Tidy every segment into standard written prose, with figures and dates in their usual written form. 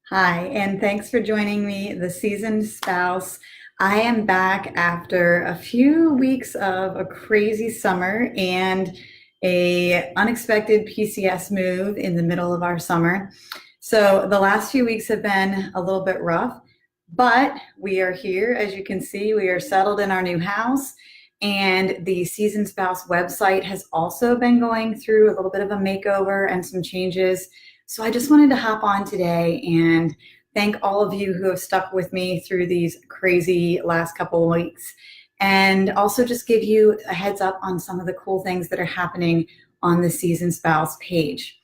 Hi, and thanks for joining me, the seasoned spouse. I am back after a few weeks of a crazy summer and a unexpected PCS move in the middle of our summer. So the last few weeks have been a little bit rough, but we are here. As you can see, we are settled in our new house, and the Seasoned Spouse website has also been going through a little bit of a makeover and some changes. So I just wanted to hop on today and thank all of you who have stuck with me through these crazy last couple of weeks, and also just give you a heads up on some of the cool things that are happening on the Seasoned Spouse page.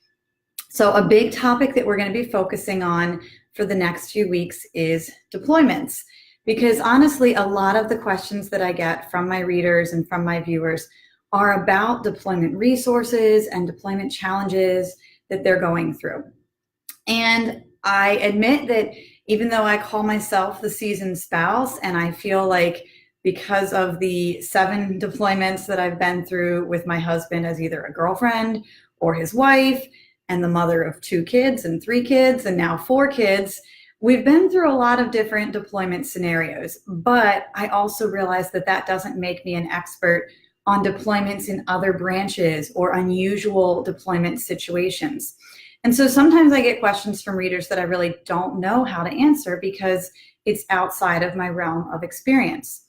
So a big topic that we're going to be focusing on for the next few weeks is deployments, because honestly, a lot of the questions that I get from my readers and from my viewers are about deployment resources and deployment challenges that they're going through. And I admit that even though I call myself the seasoned spouse, and I feel like because of the 7 deployments that I've been through with my husband as either a girlfriend or his wife, and the mother of 2 kids and 3 kids and now 4 kids, we've been through a lot of different deployment scenarios. But I also realize that that doesn't make me an expert on deployments in other branches or unusual deployment situations. And so sometimes I get questions from readers that I really don't know how to answer because it's outside of my realm of experience.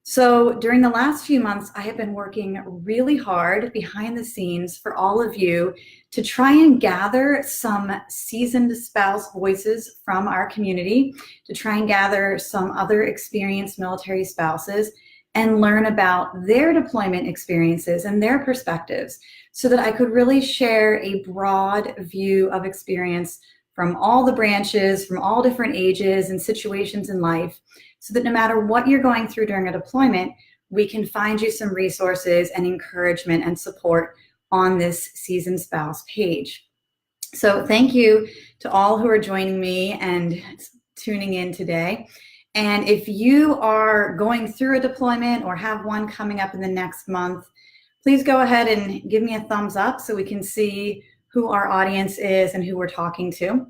So during the last few months, I have been working really hard behind the scenes for all of you to try and gather some seasoned spouse voices from our community, to try and gather some other experienced military spouses and learn about their deployment experiences and their perspectives so that I could really share a broad view of experience from all the branches, from all different ages and situations in life, so that no matter what you're going through during a deployment, we can find you some resources and encouragement and support on this Seasoned Spouse page. So thank you to all who are joining me and tuning in today. And if you are going through a deployment or have one coming up in the next month, please go ahead and give me a thumbs up so we can see who our audience is and who we're talking to.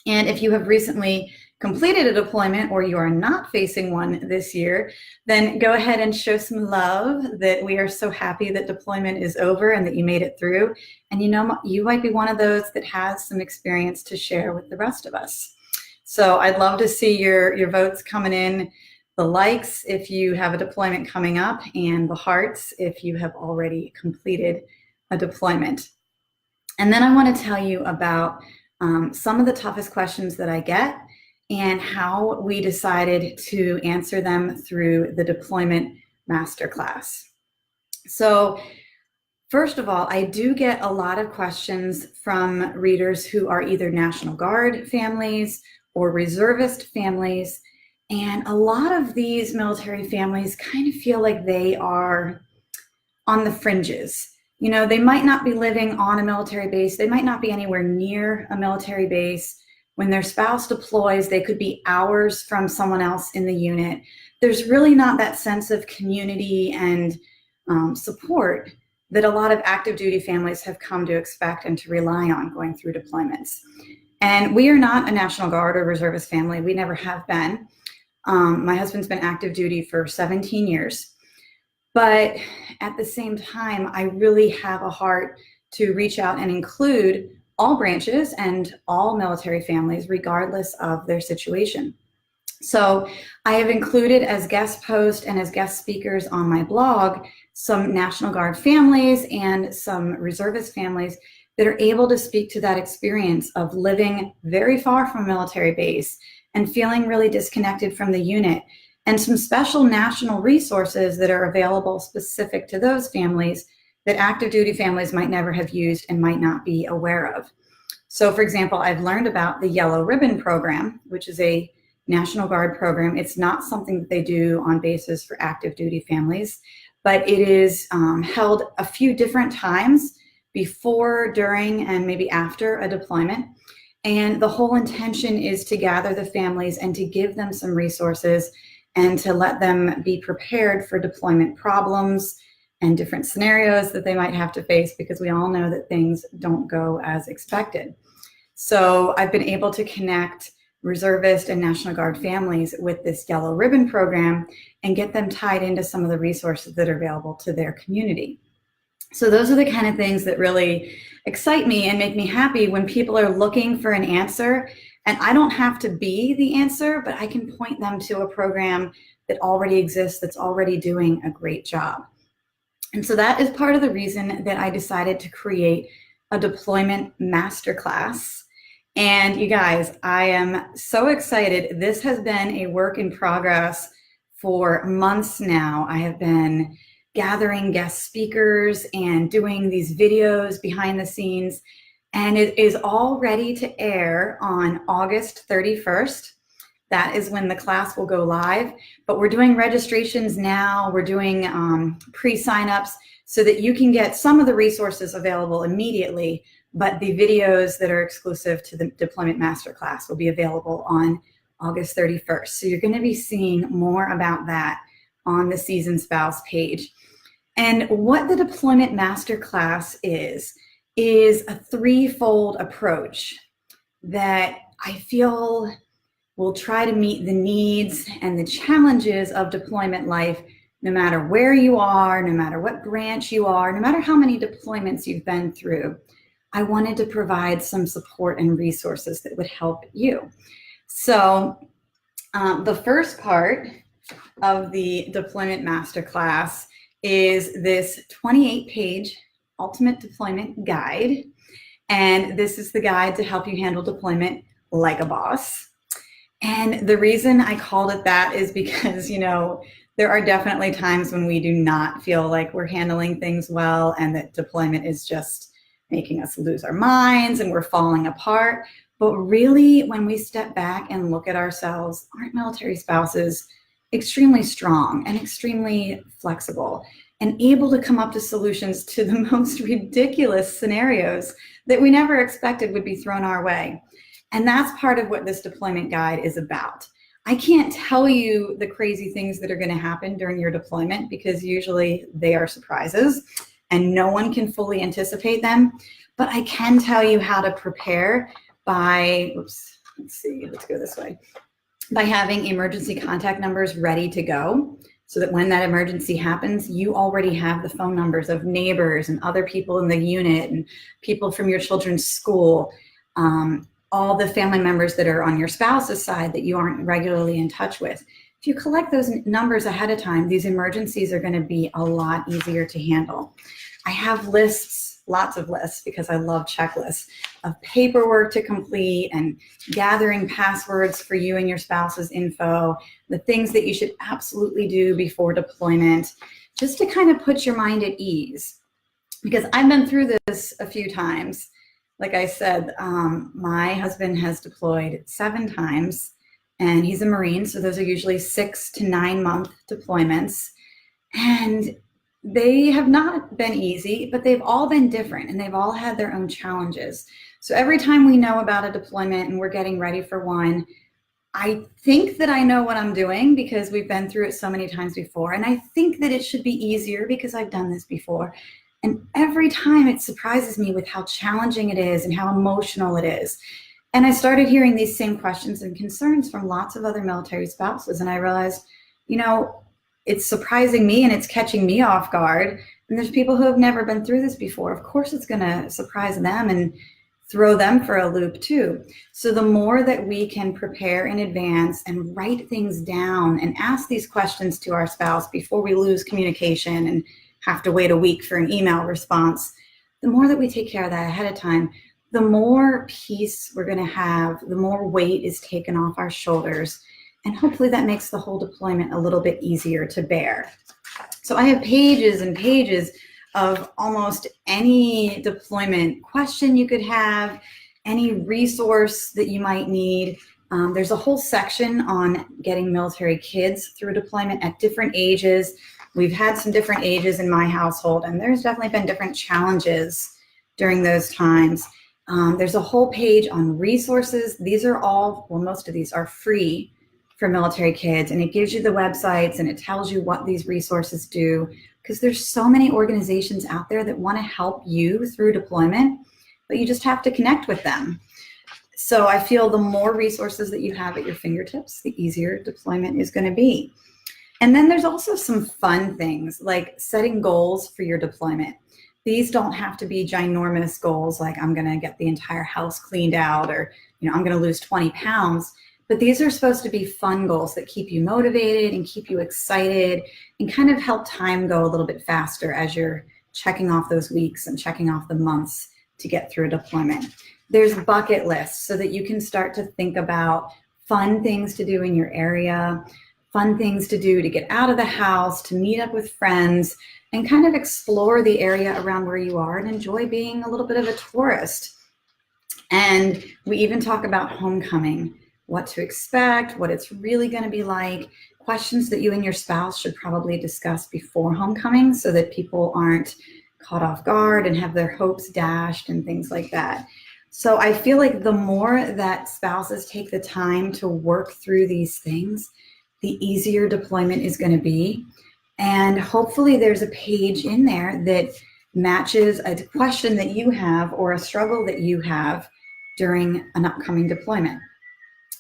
And if you have recently completed a deployment or you are not facing one this year, then go ahead and show some love that we are so happy that deployment is over and that you made it through. And you know, you might be one of those that has some experience to share with the rest of us. So I'd love to see your votes coming in, the likes if you have a deployment coming up, and the hearts if you have already completed a deployment. And then I want to tell you about some of the toughest questions that I get and how we decided to answer them through the Deployment Masterclass. So first of all, I do get a lot of questions from readers who are either National Guard families or reservist families. And a lot of these military families kind of feel like they are on the fringes. You know, they might not be living on a military base. They might not be anywhere near a military base. When their spouse deploys, they could be hours from someone else in the unit. There's really not that sense of community and support that a lot of active duty families have come to expect and to rely on going through deployments. And we are not a National Guard or reservist family. We never have been. My husband's been active duty for 17 years. But at the same time, I really have a heart to reach out and include all branches and all military families, regardless of their situation. So I have included as guest posts and as guest speakers on my blog some National Guard families and some reservist families that are able to speak to that experience of living very far from a military base and feeling really disconnected from the unit, and some special national resources that are available specific to those families that active duty families might never have used and might not be aware of. So for example, I've learned about the Yellow Ribbon program, which is a National Guard program. It's not something that they do on bases for active duty families, but it is held a few different times before, during, and maybe after a deployment. And the whole intention is to gather the families and to give them some resources and to let them be prepared for deployment problems and different scenarios that they might have to face, because we all know that things don't go as expected. So I've been able to connect reservist and National Guard families with this yellow ribbon program and get them tied into some of the resources that are available to their community. So those are the kind of things that really excite me and make me happy when people are looking for an answer. And I don't have to be the answer, but I can point them to a program that already exists, that's already doing a great job. And so that is part of the reason that I decided to create a deployment masterclass. And you guys, I am so excited. This has been a work in progress for months now. I have been gathering guest speakers and doing these videos behind the scenes, and it is all ready to air on August 31st. That is when the class will go live, but we're doing registrations now. We're doing pre-signups so that you can get some of the resources available immediately, but the videos that are exclusive to the Deployment Masterclass will be available on August 31st. So you're gonna be seeing more about that on the Seasoned Spouse page. And what the Deployment Masterclass is a threefold approach that I feel will try to meet the needs and the challenges of deployment life, no matter where you are, no matter what branch you are, no matter how many deployments you've been through. I wanted to provide some support and resources that would help you. So the first part of the Deployment Masterclass is this 28-page Ultimate Deployment Guide. And this is the guide to help you handle deployment like a boss. And the reason I called it that is because, you know, there are definitely times when we do not feel like we're handling things well and that deployment is just making us lose our minds and we're falling apart. But really, when we step back and look at ourselves, aren't military spouses extremely strong and extremely flexible and able to come up to solutions to the most ridiculous scenarios that we never expected would be thrown our way? And that's part of what this deployment guide is about. I can't tell you the crazy things that are going to happen during your deployment because usually they are surprises and no one can fully anticipate them. But I can tell you how to prepare by, let's go this way, by having emergency contact numbers ready to go so that when that emergency happens, you already have the phone numbers of neighbors and other people in the unit and people from your children's school, all the family members that are on your spouse's side that you aren't regularly in touch with. If you collect those numbers ahead of time, these emergencies are going to be a lot easier to handle. I have lists, lots of lists, because I love checklists of paperwork to complete and gathering passwords for you and your spouse's info, the things that you should absolutely do before deployment, just to kind of put your mind at ease. Because I've been through this a few times. Like I said, my husband has deployed 7 times, and he's a Marine, so those are usually 6 to 9 month deployments. And they have not been easy, but they've all been different, and they've all had their own challenges. So every time we know about a deployment and we're getting ready for one, I think that I know what I'm doing because we've been through it so many times before. And I think that it should be easier because I've done this before. And every time it surprises me with how challenging it is and how emotional it is. And I started hearing these same questions and concerns from lots of other military spouses. And I realized, you know, it's surprising me and it's catching me off guard. And there's people who have never been through this before. Of course, it's going to surprise them and throw them for a loop too. So the more that we can prepare in advance and write things down and ask these questions to our spouse before we lose communication and have to wait a week for an email response, the more that we take care of that ahead of time, the more peace we're going to have, the more weight is taken off our shoulders. And hopefully that makes the whole deployment a little bit easier to bear. So I have pages and pages of almost any deployment question you could have, any resource that you might need. There's a whole section on getting military kids through deployment at different ages. We've had some different ages in my household, and there's definitely been different challenges during those times. There's a whole page on resources. These are all, well, most of these are free for military kids, and it gives you the websites and it tells you what these resources do, because there's so many organizations out there that want to help you through deployment, but you just have to connect with them. So I feel the more resources that you have at your fingertips, the easier deployment is going to be. And then there's also some fun things like setting goals for your deployment. These don't have to be ginormous goals like I'm going to get the entire house cleaned out, or I'm going to lose 20 pounds. But these are supposed to be fun goals that keep you motivated and keep you excited and kind of help time go a little bit faster as you're checking off those weeks and checking off the months to get through a deployment. There's bucket lists so that you can start to think about fun things to do in your area, fun things to do to get out of the house, to meet up with friends, and kind of explore the area around where you are and enjoy being a little bit of a tourist. And we even talk about homecoming, what to expect, what it's really going to be like, questions that you and your spouse should probably discuss before homecoming so that people aren't caught off guard and have their hopes dashed and things like that. So I feel like the more that spouses take the time to work through these things, the easier deployment is going to be. And hopefully there's a page in there that matches a question that you have or a struggle that you have during an upcoming deployment.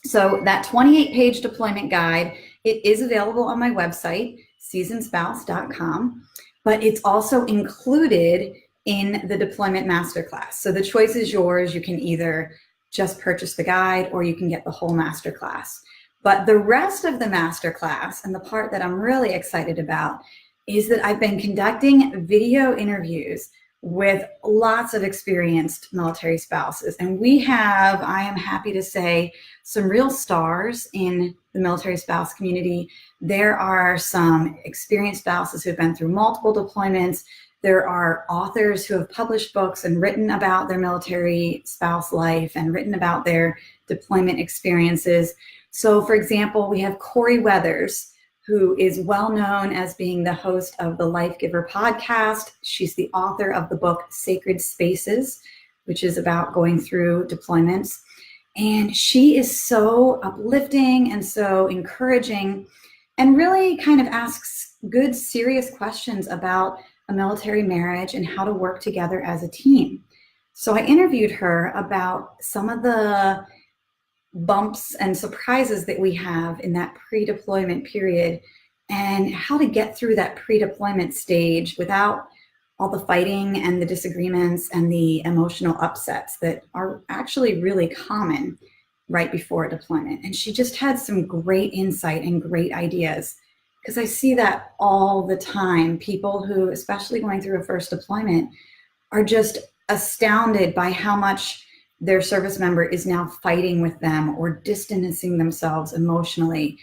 So that 28-page deployment guide, it is available on my website, seasonspouse.com, but it's also included in the Deployment Masterclass. So the choice is yours. You can either just purchase the guide or you can get the whole masterclass. But the rest of the masterclass, and the part that I'm really excited about, is that I've been conducting video interviews with lots of experienced military spouses. And we have, I am happy to say, some real stars in the military spouse community. There are some experienced spouses who have been through multiple deployments. There are authors who have published books and written about their military spouse life and written about their deployment experiences. So, for example, we have Corey Weathers, who is well known as being the host of the Life Giver podcast. She's the author of the book Sacred Spaces, which is about going through deployments. And she is so uplifting and so encouraging and really kind of asks good, serious questions about a military marriage and how to work together as a team. So I interviewed her about some of the bumps and surprises that we have in that pre-deployment period and how to get through that pre-deployment stage without all the fighting and the disagreements and the emotional upsets that are actually really common right before a deployment. And she just had some great insight and great ideas, because I see that all the time. People who, especially going through a first deployment, are just astounded by how much their service member is now fighting with them or distancing themselves emotionally.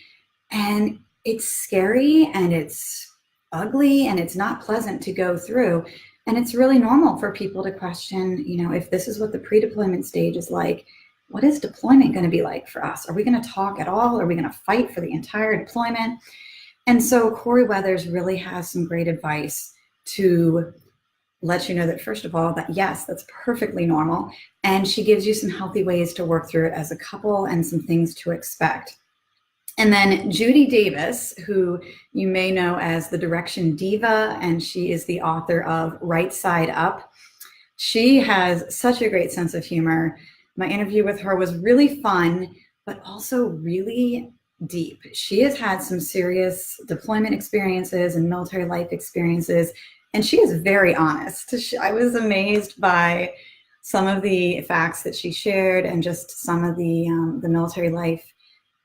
And it's scary and it's ugly and it's not pleasant to go through. And it's really normal for people to question, if this is what the pre-deployment stage is like, what is deployment going to be like for us? Are we going to talk at all? Are we going to fight for the entire deployment? And so Corey Weathers really has some great advice to let you know that, first of all, that yes, that's perfectly normal. And she gives you some healthy ways to work through it as a couple and some things to expect. And then Judy Davis, who you may know as the Direction Diva, and she is the author of Right Side Up. She has such a great sense of humor. My interview with her was really fun, but also really deep. She has had some serious deployment experiences and military life experiences, and she is very honest. I was amazed by some of the facts that she shared and just some of the military life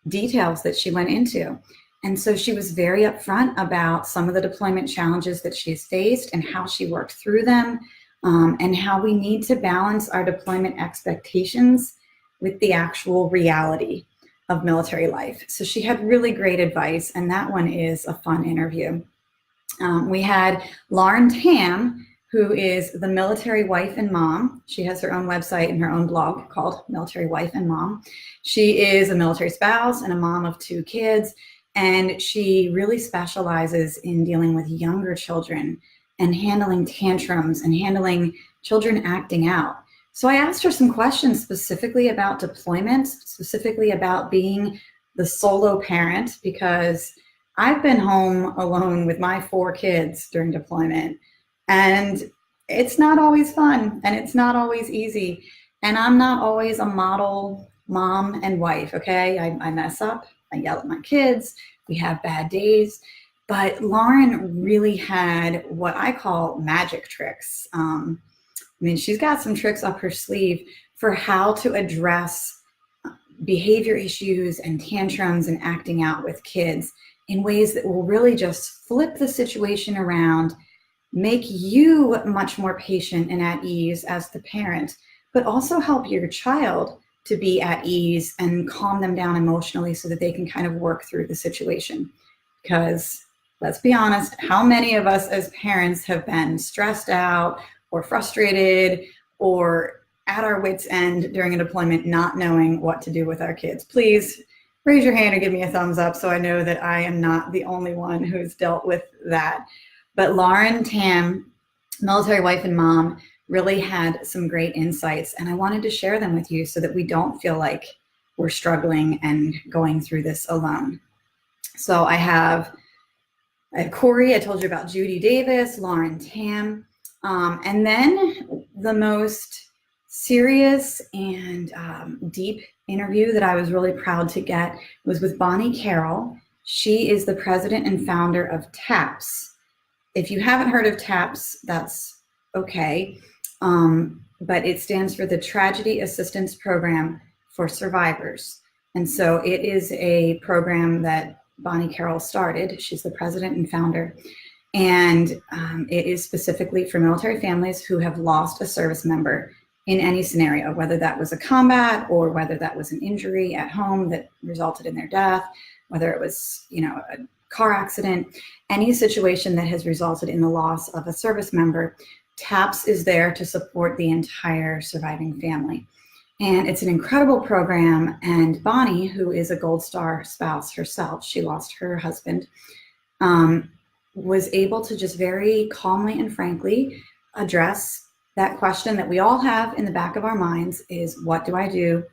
details that she went into. And so she was very upfront about some of the deployment challenges that she's faced and how she worked through them, and how we need to balance our deployment expectations with the actual reality of military life. So she had really great advice, and that one is a fun interview. We had Lauren Tam, who is the military wife and mom. She has her own website and her own blog called Military Wife and Mom. She is a military spouse and a mom of 2 kids, and she really specializes in dealing with younger children and handling tantrums and handling children acting out. So I asked her some questions specifically about deployment, specifically about being the solo parent, because I've been home alone with my 4 kids during deployment, and it's not always fun and it's not always easy. And I'm not always a model mom and wife, okay? I mess up, I yell at my kids, we have bad days. But Lauren really had what I call magic tricks. I mean, she's got some tricks up her sleeve for how to address behavior issues and tantrums and acting out with kids in ways that will really just flip the situation around, make you much more patient and at ease as the parent, but also help your child to be at ease and calm them down emotionally so that they can kind of work through the situation. Because let's be honest, how many of us as parents have been stressed out or frustrated or at our wits' end during a deployment, not knowing what to do with our kids? Please raise your hand or give me a thumbs up so I know that I am not the only one who's dealt with that. But Lauren Tam, military wife and mom, really had some great insights, and I wanted to share them with you so that we don't feel like we're struggling and going through this alone. So I have Corey, I told you about Judy Davis, Lauren Tam, and then the most serious and deep interview that I was really proud to get was with Bonnie Carroll. She is the president and founder of TAPS. If you haven't heard of TAPS, that's okay. But it stands for the Tragedy Assistance Program for Survivors. And so it is a program that Bonnie Carroll started. She's the president and founder. And it is specifically for military families who have lost a service member in any scenario, whether that was a combat or whether that was an injury at home that resulted in their death, whether it was, a car accident, any situation that has resulted in the loss of a service member. TAPS is there to support the entire surviving family. And it's an incredible program. And Bonnie, who is a Gold Star spouse herself, she lost her husband, was able to just very calmly and frankly address that question that we all have in the back of our minds is, what do I do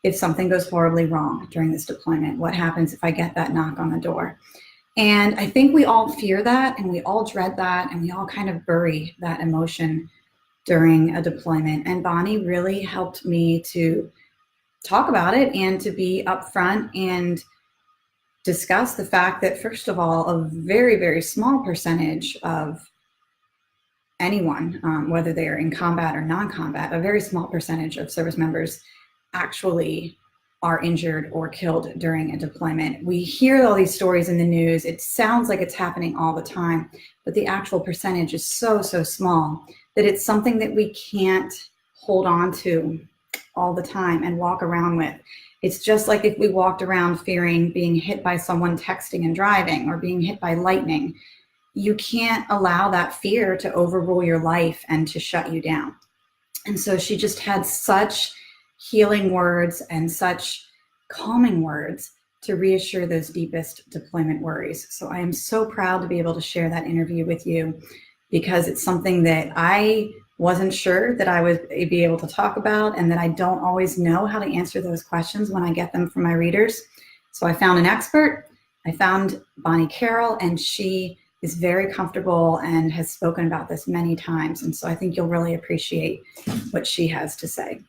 if something goes horribly wrong during this deployment? What happens if I get that knock on the door? And I think we all fear that, and we all dread that, and we all kind of bury that emotion during a deployment. And Bonnie really helped me to talk about it and to be upfront and discuss the fact that, first of all, a very, very small percentage of anyone, whether they're in combat or non-combat, a very small percentage of service members actually are injured or killed during a deployment. We hear all these stories in the news. It sounds like it's happening all the time, but the actual percentage is so, so small that it's something that we can't hold on to all the time and walk around with. It's just like if we walked around fearing being hit by someone texting and driving or being hit by lightning. You can't allow that fear to overrule your life and to shut you down. And so she just had such healing words and such calming words to reassure those deepest deployment worries. So I am so proud to be able to share that interview with you, because it's something that I wasn't sure that I would be able to talk about, and that I don't always know how to answer those questions when I get them from my readers. So I found an expert. I found Bonnie Carroll, and she is very comfortable and has spoken about this many times. And so I think you'll really appreciate what she has to say.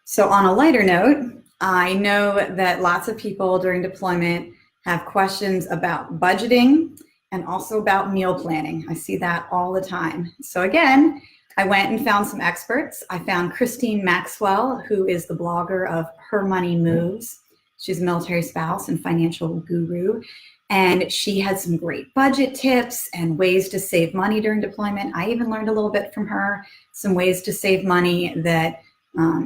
So on a lighter note, I know that lots of people during deployment have questions about budgeting and also about meal planning. I see that all the time. So again, I went and found some experts. I found Christine Maxwell, who is the blogger of Her Money Moves. She's a military spouse and financial guru. And she had some great budget tips and ways to save money during deployment. I even learned a little bit from her, some ways to save money that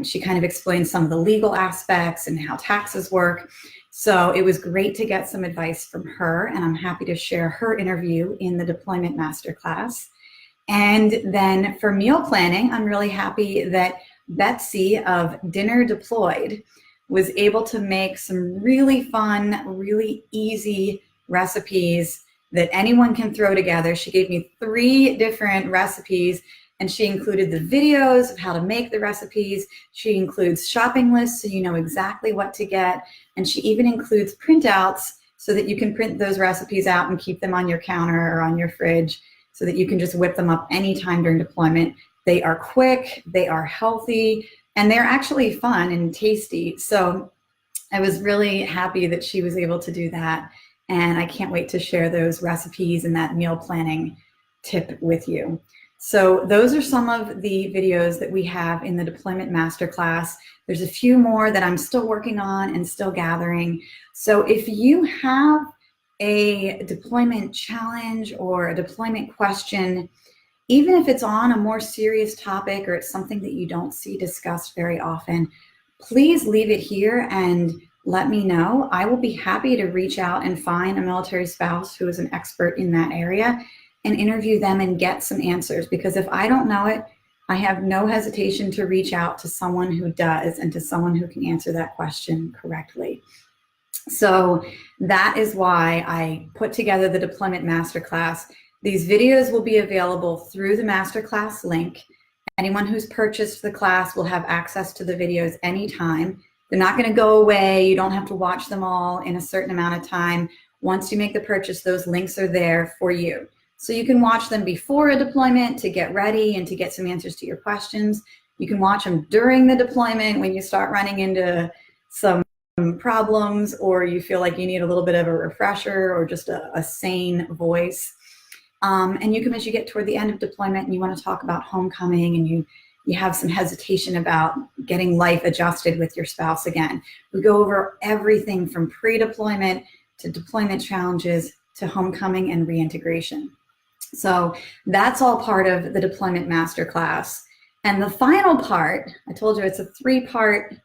she kind of explained some of the legal aspects and how taxes work. So it was great to get some advice from her, and I'm happy to share her interview in the Deployment Masterclass. And then for meal planning, I'm really happy that Betsy of Dinner Deployed was able to make some really fun, really easy recipes that anyone can throw together. She gave me 3 different recipes, and she included the videos of how to make the recipes. She includes shopping lists so you know exactly what to get. And she even includes printouts so that you can print those recipes out and keep them on your counter or on your fridge so that you can just whip them up anytime during deployment They are quick, they are healthy, and they're actually fun and tasty. So I was really happy that she was able to do that. And I can't wait to share those recipes and that meal planning tip with you. So those are some of the videos that we have in the Deployment Masterclass. There's a few more that I'm still working on and still gathering. So if you have a deployment challenge or a deployment question, even if it's on a more serious topic or it's something that you don't see discussed very often, please leave it here and let me know. I will be happy to reach out and find a military spouse who is an expert in that area and interview them and get some answers, because if I don't know it, I have no hesitation to reach out to someone who does and to someone who can answer that question correctly. So that is why I put together the Deployment Masterclass. These videos will be available through the Masterclass link. Anyone who's purchased the class will have access to the videos anytime. They're not going to go away. You don't have to watch them all in a certain amount of time. Once you make the purchase, those links are there for you. So you can watch them before a deployment to get ready and to get some answers to your questions. You can watch them during the deployment when you start running into some problems or you feel like you need a little bit of a refresher or just a sane voice. And you can, as you get toward the end of deployment and you want to talk about homecoming and you have some hesitation about getting life adjusted with your spouse again. We go over everything from pre-deployment to deployment challenges to homecoming and reintegration. So that's all part of the Deployment Masterclass. And the final part, I told you it's a 3-part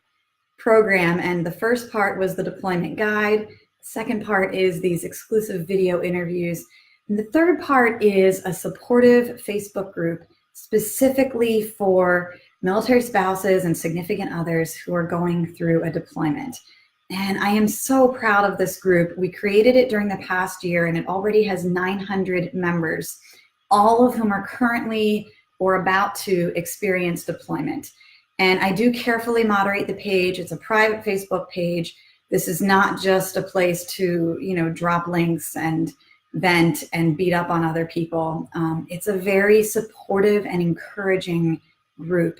program, and the first part was the Deployment Guide. The second part is these exclusive video interviews. And the third part is a supportive Facebook group specifically for military spouses and significant others who are going through a deployment. And I am so proud of this group. We created it during the past year and it already has 900 members, all of whom are currently or about to experience deployment. And I do carefully moderate the page. It's a private Facebook page. This is not just a place to, drop links and vent and beat up on other people. It's a very supportive and encouraging group.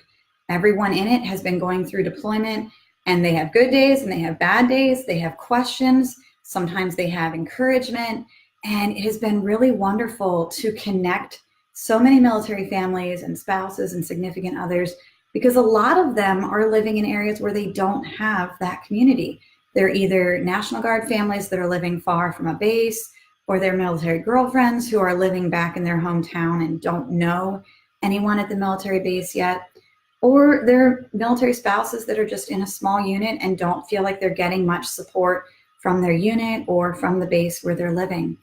Everyone in it has been going through deployment, and they have good days and they have bad days. They have questions. Sometimes they have encouragement. And it has been really wonderful to connect so many military families and spouses and significant others, because a lot of them are living in areas where they don't have that community. They're either National Guard families that are living far from a base, or they're military girlfriends who are living back in their hometown and don't know anyone at the military base yet. Or they're military spouses that are just in a small unit and don't feel like they're getting much support from their unit or from the base where they're living.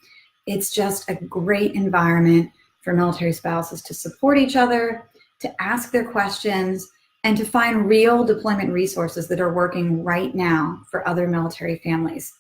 It's just a great environment for military spouses to support each other, to ask their questions, and to find real deployment resources that are working right now for other military families.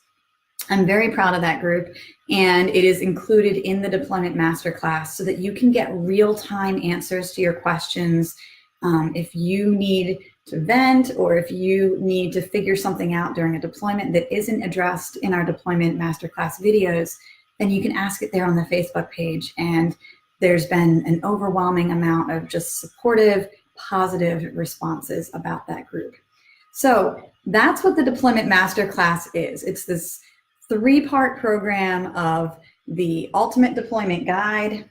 I'm very proud of that group, and it is included in the Deployment Masterclass so that you can get real-time answers to your questions. If you need to vent or if you need to figure something out during a deployment that isn't addressed in our Deployment Masterclass videos, then you can ask it there on the Facebook page. And there's been an overwhelming amount of just supportive, positive responses about that group. So that's what the Deployment Masterclass is. It's this 3-part program of the Ultimate Deployment Guide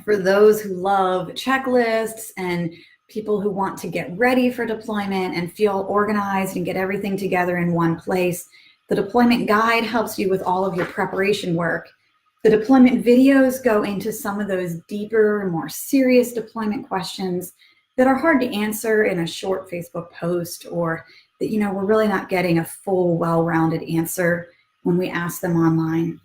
for those who love checklists and people who want to get ready for deployment and feel organized and get everything together in one place. The Deployment Guide helps you with all of your preparation work. The deployment videos go into some of those deeper, more serious deployment questions that are hard to answer in a short Facebook post, or that, we're really not getting a full, well-rounded answer when we ask them online.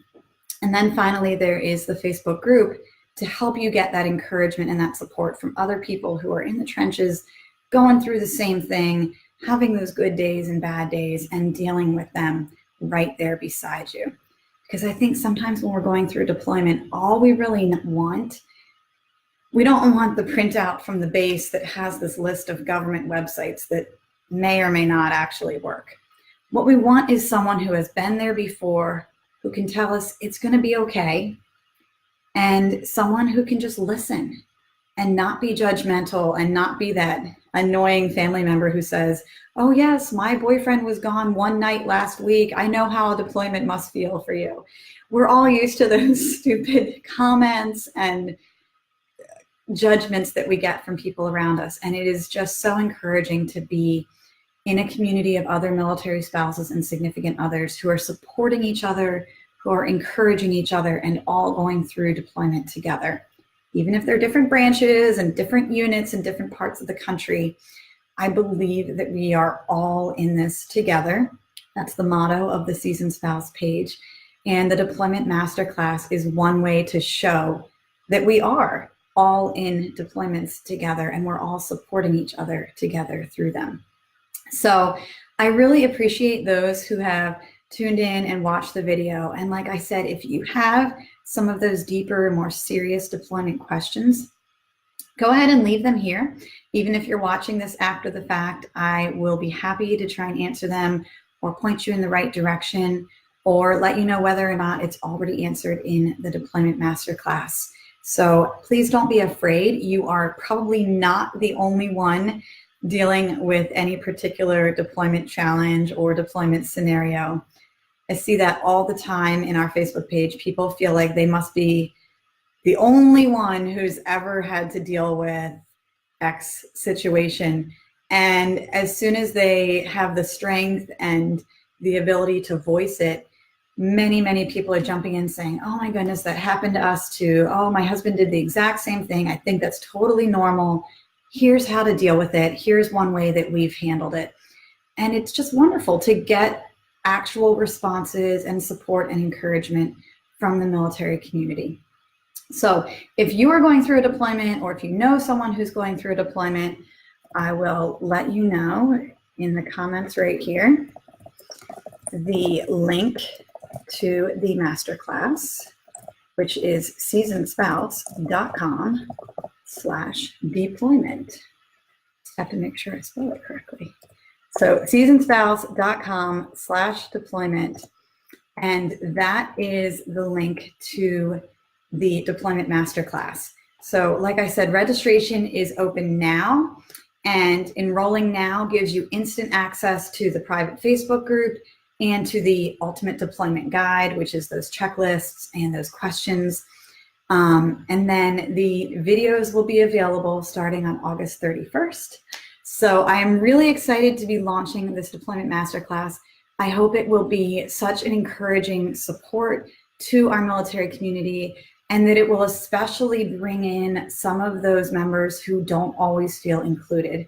And then finally, there is the Facebook group to help you get that encouragement and that support from other people who are in the trenches, going through the same thing, having those good days and bad days, and dealing with them right there beside you. Because I think sometimes when we're going through deployment, all we really want, we don't want the printout from the base that has this list of government websites that may or may not actually work. What we want is someone who has been there before, who can tell us it's going to be okay, and someone who can just listen and not be judgmental and not be that annoying family member who says, oh yes, my boyfriend was gone one night last week. I know how a deployment must feel for you. We're all used to those stupid comments and judgments that we get from people around us. And it is just so encouraging to be in a community of other military spouses and significant others who are supporting each other, who are encouraging each other, and all going through deployment together. Even if they're different branches and different units in different parts of the country, I believe that we are all in this together. That's the motto of the Seasoned Spouse page. And the Deployment Masterclass is one way to show that we are all in deployments together and we're all supporting each other together through them. So I really appreciate those who have tuned in and watched the video. And like I said, if you have some of those deeper, more serious deployment questions, go ahead and leave them here. Even if you're watching this after the fact, I will be happy to try and answer them or point you in the right direction or let you know whether or not it's already answered in the Deployment Masterclass. So please don't be afraid. You are probably not the only one dealing with any particular deployment challenge or deployment scenario. I see that all the time in our Facebook page. People feel like they must be the only one who's ever had to deal with X situation. And as soon as they have the strength and the ability to voice it, many, many people are jumping in saying, oh my goodness, that happened to us too. Oh, my husband did the exact same thing. I think that's totally normal. Here's how to deal with it. Here's one way that we've handled it. And it's just wonderful to get actual responses and support and encouragement from the military community. So if you are going through a deployment or if you know someone who's going through a deployment, I will let you know in the comments right here the link to the masterclass, which is seasonedspouse.com/deployment. Have to make sure I spell it correctly. So seasonedspouse.com/deployment, and that is the link to the Deployment Masterclass. So like I said, registration is open now, and enrolling now gives you instant access to the private Facebook group and to the Ultimate Deployment Guide, which is those checklists and those questions. And then the videos will be available starting on August 31st. So I am really excited to be launching this Deployment Masterclass. I hope it will be such an encouraging support to our military community, and that it will especially bring in some of those members who don't always feel included,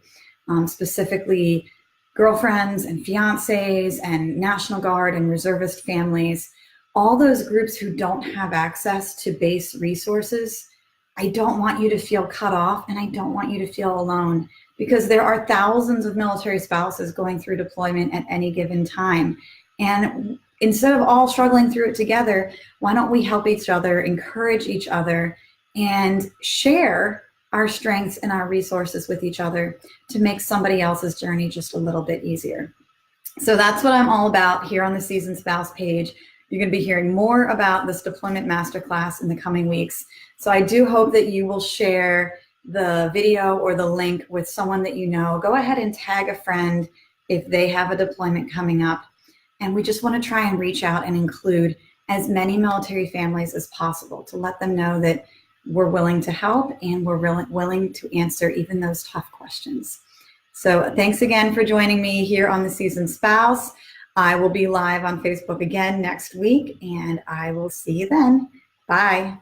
specifically girlfriends and fiancés and National Guard and reservist families, all those groups who don't have access to base resources. I don't want you to feel cut off, and I don't want you to feel alone, because there are thousands of military spouses going through deployment at any given time. And instead of all struggling through it together, why don't we help each other, encourage each other, and share our strengths and our resources with each other to make somebody else's journey just a little bit easier. So that's what I'm all about here on the Seasoned Spouse page. You're going to be hearing more about this Deployment Masterclass in the coming weeks. So I do hope that you will share the video or the link with someone that you know. Go ahead and tag a friend if they have a deployment coming up. And we just want to try and reach out and include as many military families as possible to let them know that we're willing to help and we're willing to answer even those tough questions. So thanks again for joining me here on the Seasoned Spouse. I will be live on Facebook again next week, and I will see you then. Bye.